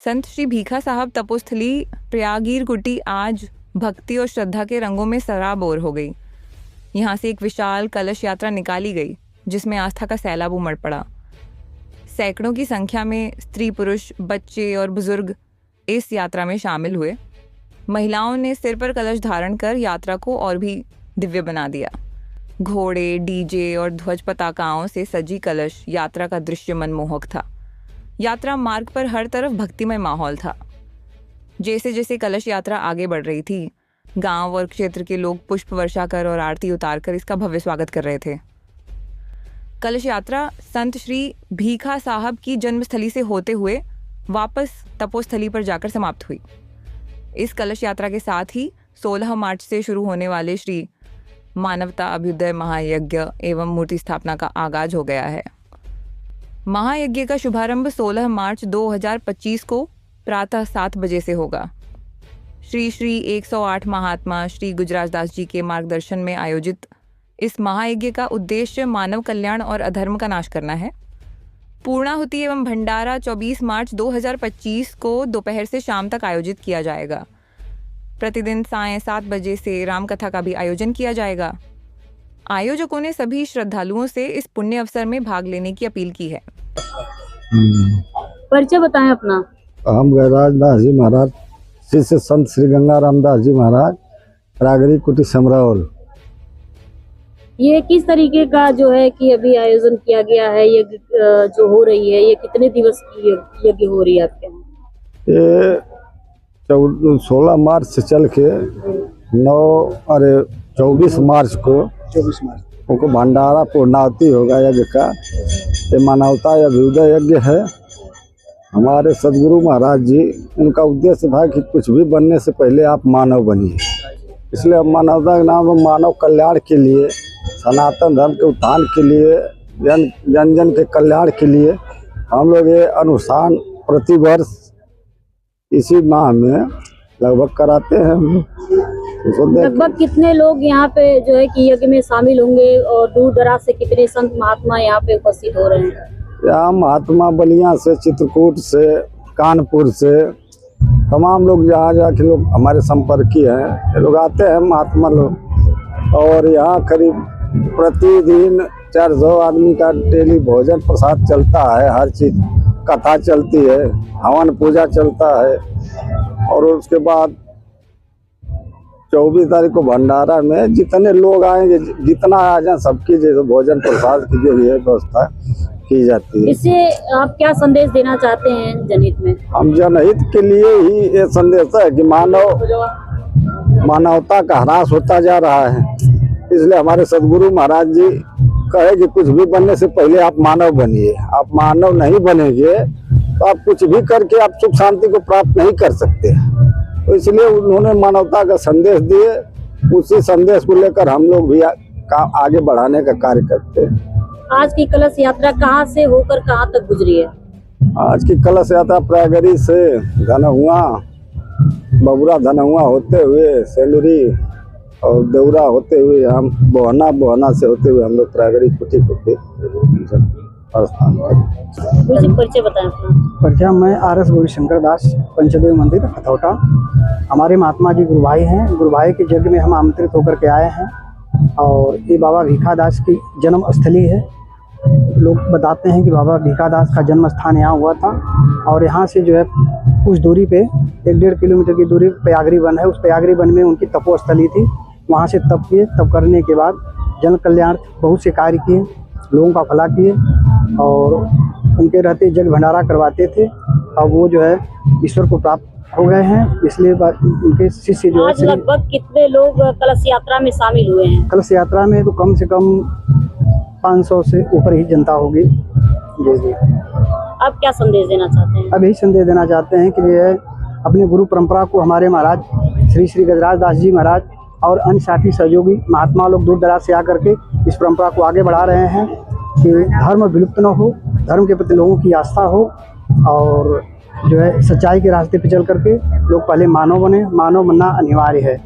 संत श्री भीखा साहब तपोस्थली प्रयागीर कुटी आज भक्ति और श्रद्धा के रंगों में सराबोर हो गई। यहाँ से एक विशाल कलश यात्रा निकाली गई जिसमें आस्था का सैलाब उमड़ पड़ा। सैकड़ों की संख्या में स्त्री पुरुष बच्चे और बुजुर्ग इस यात्रा में शामिल हुए। महिलाओं ने सिर पर कलश धारण कर यात्रा को और भी दिव्य बना दिया। घोड़े, डीजे और ध्वज पताकाओं से सजी कलश यात्रा का दृश्य मनमोहक था। यात्रा मार्ग पर हर तरफ भक्तिमय माहौल था। जैसे जैसे कलश यात्रा आगे बढ़ रही थी, गांव और क्षेत्र के लोग पुष्प वर्षा कर और आरती उतार कर इसका भव्य स्वागत कर रहे थे। कलश यात्रा संत श्री भीखा साहब की जन्मस्थली से होते हुए वापस तपोस्थली पर जाकर समाप्त हुई। इस कलश यात्रा के साथ ही 16 मार्च से शुरू होने वाले श्री मानवता अभ्युदय महायज्ञ एवं मूर्ति स्थापना का आगाज हो गया है। महायज्ञ का शुभारंभ 16 मार्च 2025 को प्रातः 7 बजे से होगा। श्री श्री 108 महात्मा श्री गुजराज दास जी के मार्गदर्शन में आयोजित इस महायज्ञ का उद्देश्य मानव कल्याण और अधर्म का नाश करना है। पूर्णाहुति एवं भंडारा 24 मार्च 2025 को दोपहर से शाम तक आयोजित किया जाएगा। प्रतिदिन सायं 7 बजे से रामकथा का भी आयोजन किया जाएगा। आयोजकों ने सभी श्रद्धालुओं से इस पुण्य अवसर में भाग लेने की अपील की है। परिचय बताएं अपना। हम गैराज दास जी महाराज शिष्य संत श्री गंगा रामदास जी महाराज रागरी कुटी समरावल। ये किस तरीके का जो है कि अभी आयोजन किया गया है, ये जो हो रही है, ये कितने दिवस की यज्ञ हो रही है आपके यहाँ? ये 16 मार्च से चल के 24 मार्च को उनको भंडारा पूर्णाहुति होगा यज्ञ का। ये मानवता अभ्युदय यज्ञ है। हमारे सदगुरु महाराज जी, उनका उद्देश्य था कि कुछ भी बनने से पहले आप मानव बनिए। इसलिए अब मानवता के नाम मानव कल्याण के लिए, सनातन धर्म के उत्थान के लिए, जन जन के कल्याण के लिए हम लोग ये अनुष्ठान प्रतिवर्ष इसी माह में लगभग कराते हैं। लगभग कितने लोग यहाँ पे जो है कि यज्ञ में शामिल होंगे और दूर दराज से कितने संत महात्मा यहाँ पे उपस्थित हो रहे हैं? यहाँ महात्मा बलिया से, चित्रकूट से, कानपुर से तमाम लोग जहाँ के लोग हमारे संपर्की हैं, ये लोग आते हैं महात्मा लोग। और यहाँ करीब प्रतिदिन 400 आदमी का डेली भोजन प्रसाद चलता है। हर चीज कथा चलती है, हवन पूजा चलता है। और उसके बाद 24 तारीख को भंडारा में जितने लोग आएंगे, जितना आ जाए, सबकी जैसे भोजन प्रसाद की जो है व्यवस्था की जाती है। इससे आप क्या संदेश देना चाहते हैं जनहित में? हम जनहित के लिए ही ये संदेश है कि मानवता का ह्रास होता जा रहा है। इसलिए हमारे सदगुरु महाराज जी कहे कि कुछ भी बनने से पहले आप मानव बनिए। आप मानव नहीं बनेंगे तो आप कुछ भी करके आप सुख शांति को प्राप्त नहीं कर सकते। तो इसलिए उन्होंने मानवता का संदेश दिए। उसी संदेश को लेकर हम लोग भी आगे बढ़ाने का कार्य करते हैं। आज की कलश यात्रा कहाँ से होकर कहाँ तक गुजरी है? आज की कलश यात्रा प्रयागरी से धनहुआ, बबुरा धनहुआ होते हुए सेंदुरी और देवरा होते हुए हम बोहना से होते हुए हम लोग प्रयागरी कुटी स्थान। परिचय बताएं अपना। परिचय, मैं RS गौरीशंकर दास, पंचदेव मंदिर हथौटा। हमारे महात्मा जी गुरु भाई हैं। गुरु भाई के यज्ञ में हम आमंत्रित होकर के आए हैं और ये बाबा भीखा दास की जन्म स्थली है। लोग बताते हैं कि बाबा भीखा दास का जन्म स्थान यहाँ हुआ था और यहाँ से जो है कुछ दूरी पे 1-1.5 किलोमीटर की दूरी प्रयागरी वन है। उस प्रयागरी वन में उनकी तपोस्थली थी। वहाँ से तप किए। तप करने के बाद जन कल्याण बहुत से कार्य किए, लोगों का भला किए और उनके रहते जग भंडारा करवाते थे। अब वो जो है ईश्वर को प्राप्त हो गए हैं। इसलिए उनके शिष्य जो है। लगभग कितने लोग कलश यात्रा में शामिल हुए हैं? कलश यात्रा में तो कम से कम 500 से ऊपर ही जनता होगी। जी। आप क्या संदेश देना चाहते हैं? अब यही संदेश देना चाहते हैं कि ये अपने गुरु परंपरा को हमारे महाराज श्री श्री गजराज दास जी महाराज और अन्य साथी सहयोगी महात्मा लोग दूर दराज से आकर के इस परंपरा को आगे बढ़ा रहे हैं कि धर्म विलुप्त न हो, धर्म के प्रति लोगों की आस्था हो और जो है सच्चाई के रास्ते पे चल करके लोग पहले मानव बने। मानव बनना अनिवार्य है।